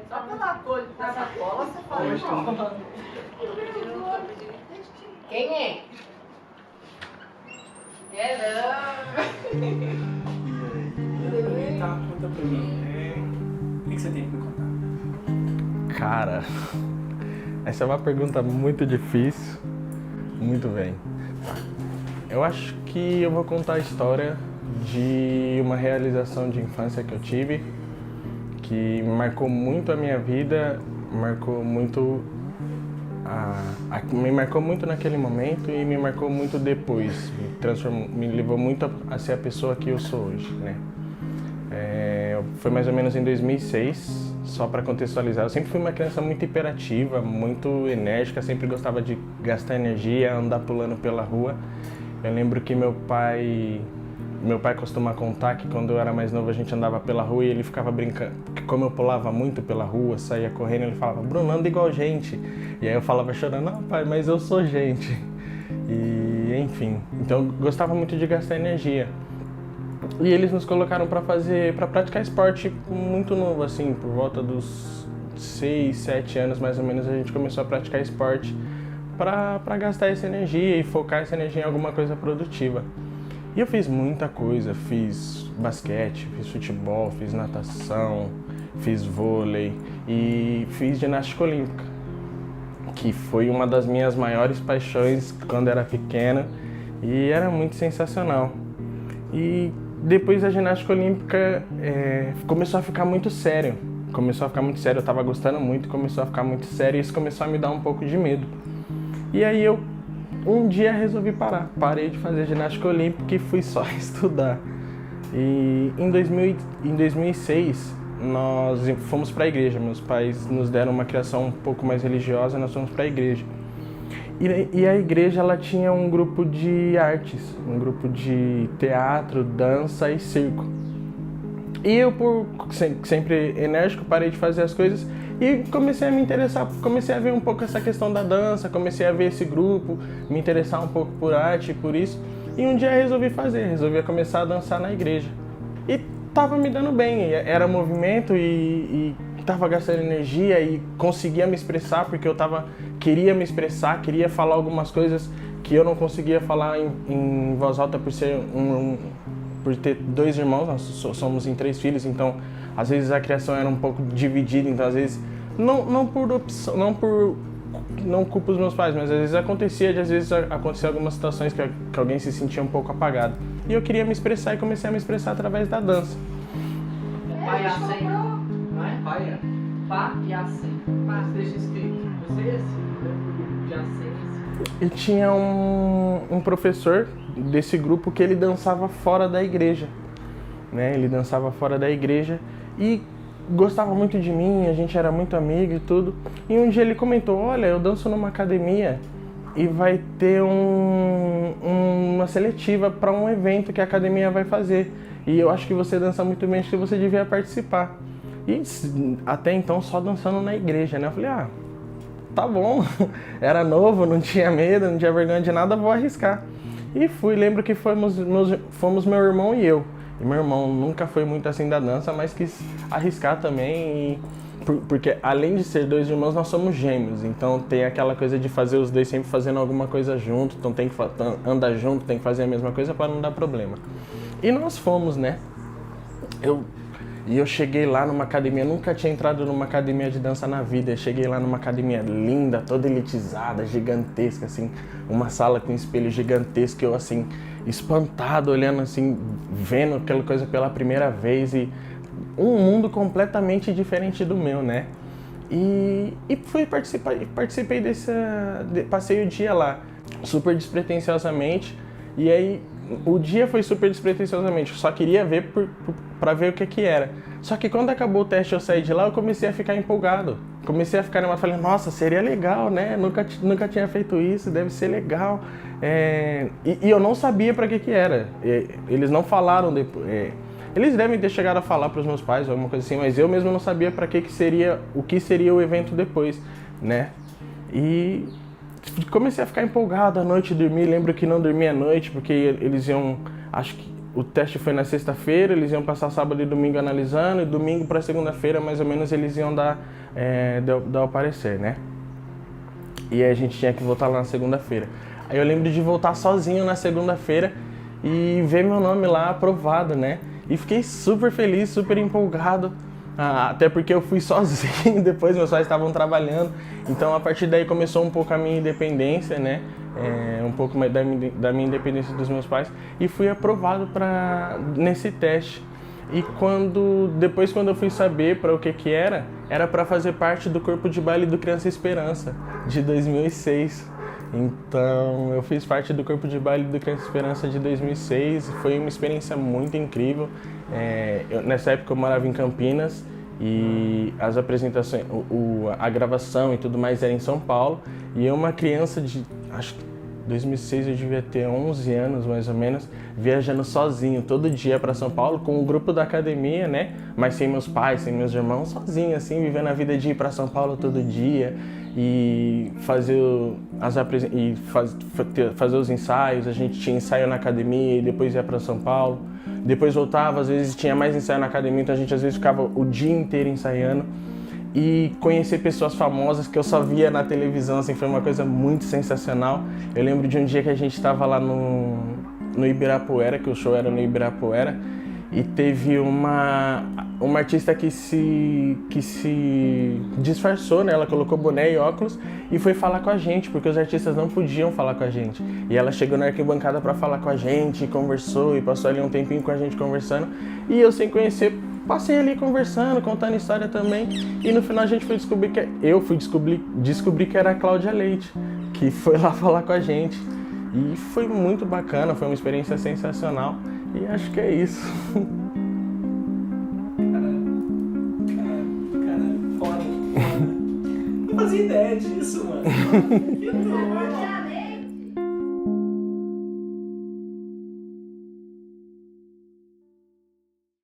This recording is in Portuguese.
Só pela cor da sacola você fala mal. Quem é? Tá, conta pra mim. O que você tem pra me contar? Cara, essa é uma pergunta muito difícil. Muito bem. Eu acho que eu vou contar a história de uma realização de infância que eu tive, que marcou muito a minha vida, marcou muito me marcou muito naquele momento e me marcou muito depois. Me levou muito a ser a pessoa que eu sou hoje, né? Foi mais ou menos em 2006, só para contextualizar. Eu sempre fui uma criança muito hiperativa, muito enérgica, sempre gostava de gastar energia, andar pulando pela rua. Eu lembro que meu pai costuma contar que quando eu era mais novo a gente andava pela rua e ele ficava brincando, porque como eu pulava muito pela rua, saía correndo, ele falava: Bruno, anda igual gente. E aí eu falava chorando: não, pai, mas eu sou gente. E enfim, então eu gostava muito de gastar energia. E eles nos colocaram para praticar esporte muito novo, assim, por volta dos 6, 7 anos mais ou menos a gente começou a praticar esporte para gastar essa energia e focar essa energia em alguma coisa produtiva. E eu fiz muita coisa, fiz basquete, fiz futebol, fiz natação, fiz vôlei e fiz ginástica olímpica, que foi uma das minhas maiores paixões quando era pequeno e era muito sensacional. E depois da ginástica olímpica começou a ficar muito sério. Eu estava gostando muito, começou a ficar muito sério e isso começou a me dar um pouco de medo. E aí eu um dia resolvi parar. Parei de fazer ginástica olímpica e fui só estudar. E em 2006 nós fomos para a igreja. Meus pais nos deram uma criação um pouco mais religiosa, nós fomos para a igreja. E a igreja ela tinha um grupo de artes, um grupo de teatro, dança e circo. E eu, por sempre enérgico, parei de fazer as coisas e comecei a me interessar, comecei a ver um pouco essa questão da dança, comecei a ver esse grupo, me interessar um pouco por arte e por isso. E um dia resolvi começar a dançar na igreja. E tava me dando bem, era movimento e tava gastando energia e conseguia me expressar porque queria me expressar, queria falar algumas coisas que eu não conseguia falar em voz alta por ter 2 irmãos, nós somos em 3 filhos, então às vezes a criação era um pouco dividida, então às vezes não por opção, não culpo os meus pais, mas às vezes acontecia algumas situações que alguém se sentia um pouco apagado. E eu queria me expressar e comecei a me expressar através da dança. Paiacém, não é? Paia? Paiacém. Deixa escrito. Você é assim, de acém. E tinha um professor desse grupo que ele dançava fora da igreja, né? Ele dançava fora da igreja e gostava muito de mim, a gente era muito amigo e tudo. E um dia ele comentou: olha, eu danço numa academia e vai ter uma seletiva para um evento que a academia vai fazer. E eu acho que você dança muito bem, acho que você devia participar. E até então só dançando na igreja, né? Eu falei: tá bom. Era novo, não tinha medo, não tinha vergonha de nada, vou arriscar. E fui, lembro que fomos meu irmão e eu. E meu irmão nunca foi muito assim da dança, mas quis arriscar também. Porque além de ser 2 irmãos, nós somos gêmeos. Então tem aquela coisa de fazer os 2 sempre fazendo alguma coisa junto. Então tem que andar junto, tem que fazer a mesma coisa para não dar problema. E nós fomos, né? Eu cheguei lá numa academia, nunca tinha entrado numa academia de dança na vida. Eu cheguei lá numa academia linda, toda elitizada, gigantesca, assim, uma sala com espelho gigantesco, eu assim, espantado, olhando assim, vendo aquela coisa pela primeira vez e um mundo completamente diferente do meu, né? E fui participei passei o dia lá, super despretensiosamente, e aí o dia foi super despretensiosamente, eu só queria ver pra ver o que era. Só que quando acabou o teste, eu saí de lá, eu comecei a ficar empolgado. Comecei a ficar falei: nossa, seria legal, né? Nunca tinha feito isso, deve ser legal. E eu não sabia pra que era. Eles não falaram depois. Eles devem ter chegado a falar pros meus pais ou alguma coisa assim, mas eu mesmo não sabia pra que seria, o que seria o evento depois, né? E comecei a ficar empolgado à noite, dormir. Lembro que não dormi à noite porque eles iam, acho que o teste foi na sexta-feira, eles iam passar sábado e domingo analisando, e domingo para segunda-feira, mais ou menos, eles iam dar o parecer, né? E aí a gente tinha que voltar lá na segunda-feira. Aí eu lembro de voltar sozinho na segunda-feira e ver meu nome lá aprovado, né? E fiquei super feliz, super empolgado, até porque eu fui sozinho, depois meus pais estavam trabalhando. Então a partir daí começou um pouco a minha independência, né? Um pouco mais da minha independência dos meus pais, e fui aprovado nesse teste. E depois quando eu fui saber para o que era para fazer parte do corpo de baile do Criança Esperança, de 2006. Então eu fiz parte do corpo de baile do Criança Esperança de 2006, foi uma experiência muito incrível. Nessa época eu morava em Campinas e as apresentações, a gravação e tudo mais era em São Paulo, e eu, uma criança de, acho que 2006 eu devia ter 11 anos mais ou menos, viajando sozinho todo dia para São Paulo com o grupo da academia, né? Mas sem meus pais, sem meus irmãos, sozinho assim, vivendo a vida de ir para São Paulo todo dia e fazer os ensaios. A gente tinha ensaio na academia e depois ia para São Paulo, depois voltava, às vezes tinha mais ensaio na academia, então a gente às vezes ficava o dia inteiro ensaiando. E conhecer pessoas famosas que eu só via na televisão, assim, foi uma coisa muito sensacional. Eu lembro de um dia que a gente estava lá no Ibirapuera, que o show era no Ibirapuera, e teve uma artista que se disfarçou, né? Ela colocou boné e óculos e foi falar com a gente, porque os artistas não podiam falar com a gente. E ela chegou na arquibancada para falar com a gente, conversou e passou ali um tempinho com a gente conversando. E eu, sem conhecer, passei ali conversando, contando história também, e no final a gente foi descobrir descobri que era a Cláudia Leite, que foi lá falar com a gente. E foi muito bacana, foi uma experiência sensacional, e acho que é isso. Cara, foda. Não fazia ideia disso, mano. Que doido.